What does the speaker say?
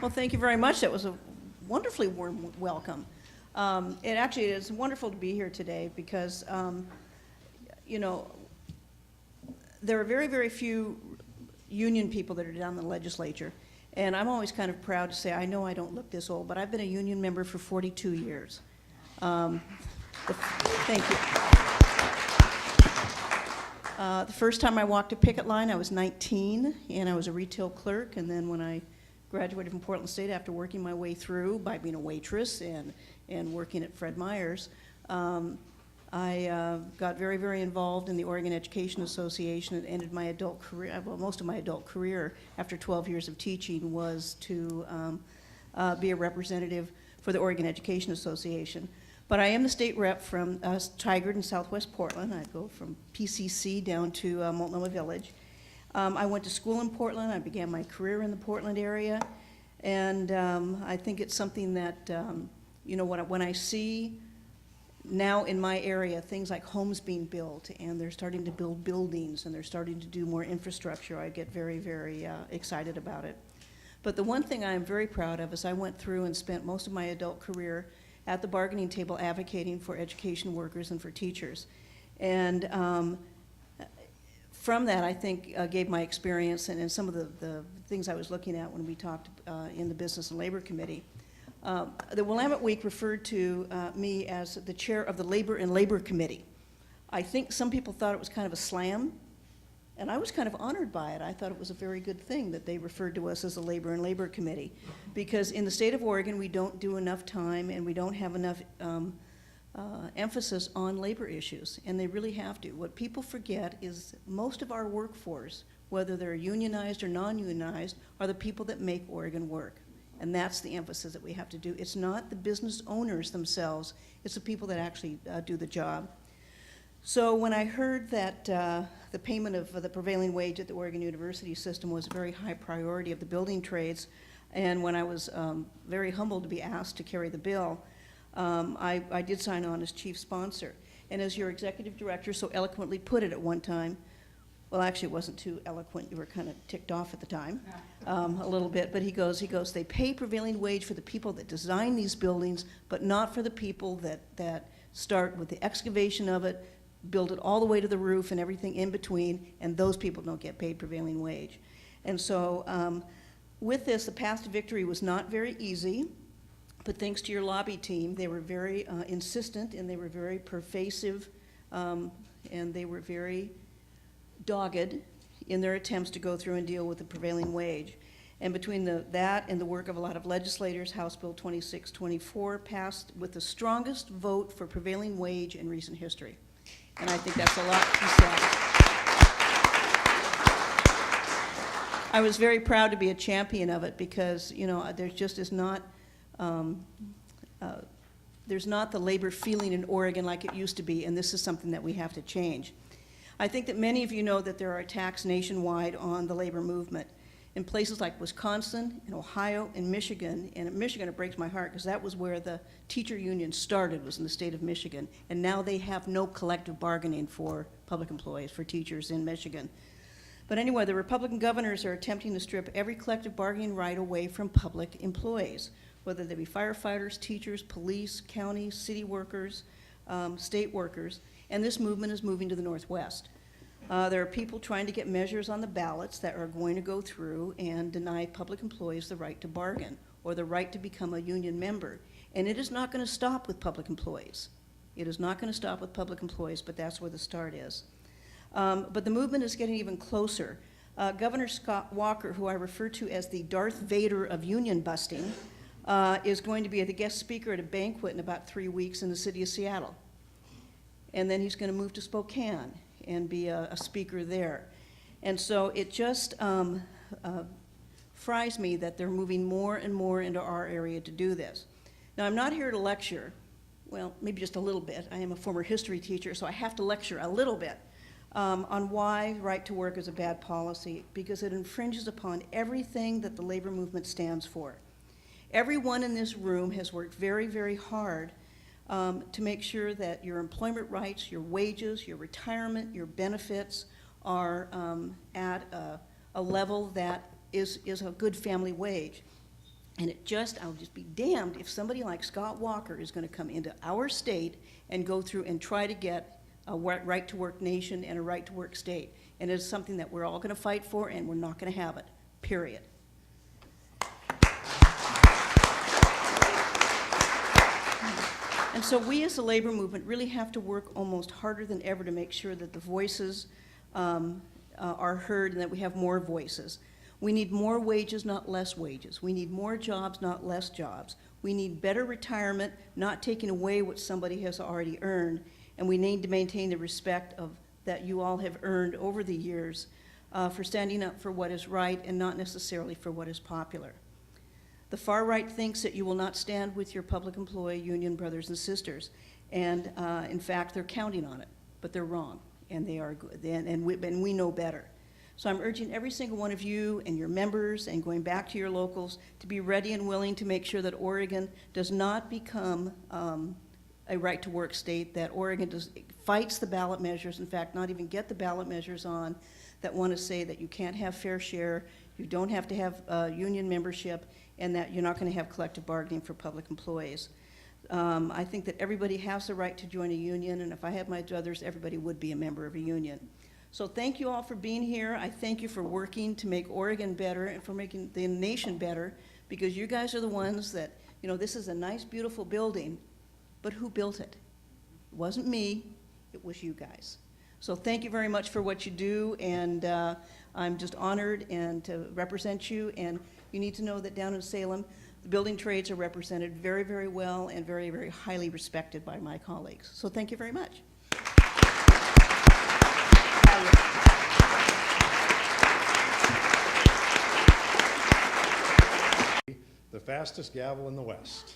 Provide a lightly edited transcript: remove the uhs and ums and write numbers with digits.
Well, thank you very much. That was a wonderfully warm welcome. It actually is wonderful to be here today because, you know, there are very, very few union people that are down in the legislature. And I'm always kind of proud to say, I know I don't look this old, but I've been a union member for 42 years. Thank you. The first time I walked a picket line, I was 19, and I was a retail clerk. And then when I graduated from Portland State after working my way through by being a waitress and working at Fred Meyer's, I got very, very involved in the Oregon Education Association and ended my adult career, well, most of my adult career after 12 years of teaching was to be a representative for the Oregon Education Association. But I am the state rep from Tigard in southwest Portland. I go from PCC down to Multnomah Village. I went to school in Portland. I began my career in the Portland area. And I think it's something that, you know, when I see now in my area things like homes being built and they're starting to build buildings and they're starting to do more infrastructure, I get very, very excited about it. But the one thing I am very proud of is I went through and spent most of my adult career at the bargaining table advocating for education workers and for teachers. And from that, I think, gave my experience and some of the things I was looking at when we talked in the Business and Labor Committee. The Willamette Week referred to me as the chair of the Labor and Labor Committee. I think some people thought it was kind of a slam, and I was kind of honored by it. I thought it was a very good thing that they referred to us as the Labor and Labor Committee, because in the state of Oregon, we don't do enough time and we don't have enough emphasis on labor issues, and they really have to. What people forget is most of our workforce, whether they're unionized or non-unionized, are the people that make Oregon work. And that's the emphasis that we have to do. It's not the business owners themselves, it's the people that actually do the job. So when I heard that the payment of the prevailing wage at the Oregon University system was a very high priority of the building trades, and when I was very humbled to be asked to carry the bill, I did sign on as chief sponsor. And as your executive director so eloquently put it at one time, well, actually, it wasn't too eloquent. You were kind of ticked off at the time, a little bit. But he goes, they pay prevailing wage for the people that design these buildings, but not for the people that start with the excavation of it, build it all the way to the roof and everything in between, and those people don't get paid prevailing wage. And so with this, the path to victory was not very easy, but thanks to your lobby team, they were very insistent, and they were very pervasive, and they were very dogged in their attempts to go through and deal with the prevailing wage. And between that and the work of a lot of legislators, House Bill 2624 passed with the strongest vote for prevailing wage in recent history. And I think that's a lot to say. I was very proud to be a champion of it because, you know, there just is not, there's not the labor feeling in Oregon like it used to be, and this is something that we have to change. I think that many of you know that there are attacks nationwide on the labor movement in places like Wisconsin, and Ohio, and Michigan. And in Michigan, it breaks my heart because that was where the teacher union started, was in the state of Michigan. And now they have no collective bargaining for public employees, for teachers in Michigan. But anyway, the Republican governors are attempting to strip every collective bargaining right away from public employees, whether they be firefighters, teachers, police, county, city workers, state workers. And this movement is moving to the Northwest. There are people trying to get measures on the ballots that are going to go through and deny public employees the right to bargain or the right to become a union member. And it is not going to stop with public employees. It is not going to stop with public employees, but that's where the start is. But the movement is getting even closer. Governor Scott Walker, who I refer to as the Darth Vader of union busting, is going to be the guest speaker at a banquet in about 3 weeks in the city of Seattle. And then he's going to move to Spokane and be a speaker there. And so it just fries me that they're moving more and more into our area to do this. Now, I'm not here to lecture, well, maybe just a little bit. I am a former history teacher, so I have to lecture a little bit on why right to work is a bad policy, because it infringes upon everything that the labor movement stands for. Everyone in this room has worked very, very hard to make sure that your employment rights, your wages, your retirement, your benefits are at a level that is a good family wage. And I'll just be damned if somebody like Scott Walker is going to come into our state and go through and try to get a right-to-work nation and a right-to-work state. And it's something that we're all going to fight for, and we're not going to have it, period. And so we as the labor movement really have to work almost harder than ever to make sure that the voices are heard and that we have more voices. We need more wages, not less wages. We need more jobs, not less jobs. We need better retirement, not taking away what somebody has already earned. And we need to maintain the respect that you all have earned over the years for standing up for what is right and not necessarily for what is popular. The far right thinks that you will not stand with your public employee union brothers and sisters. And in fact, they're counting on it, but they're wrong. And they are good, and we know better. So I'm urging every single one of you and your members and going back to your locals to be ready and willing to make sure that Oregon does not become a right-to-work state, that Oregon fights the ballot measures, in fact, not even get the ballot measures on, that want to say that you can't have fair share, you don't have to have union membership, and that you're not going to have collective bargaining for public employees. I think that everybody has the right to join a union, and if I had my druthers, everybody would be a member of a union. So thank you all for being here. I thank you for working to make Oregon better and for making the nation better, because you guys are the ones that, you know, this is a nice, beautiful building, but who built it? It wasn't me, it was you guys. So thank you very much for what you do, and I'm just honored and to represent you, and you need to know that down in Salem, the building trades are represented very, very well and very, very highly respected by my colleagues. So thank you very much. The fastest gavel in the West.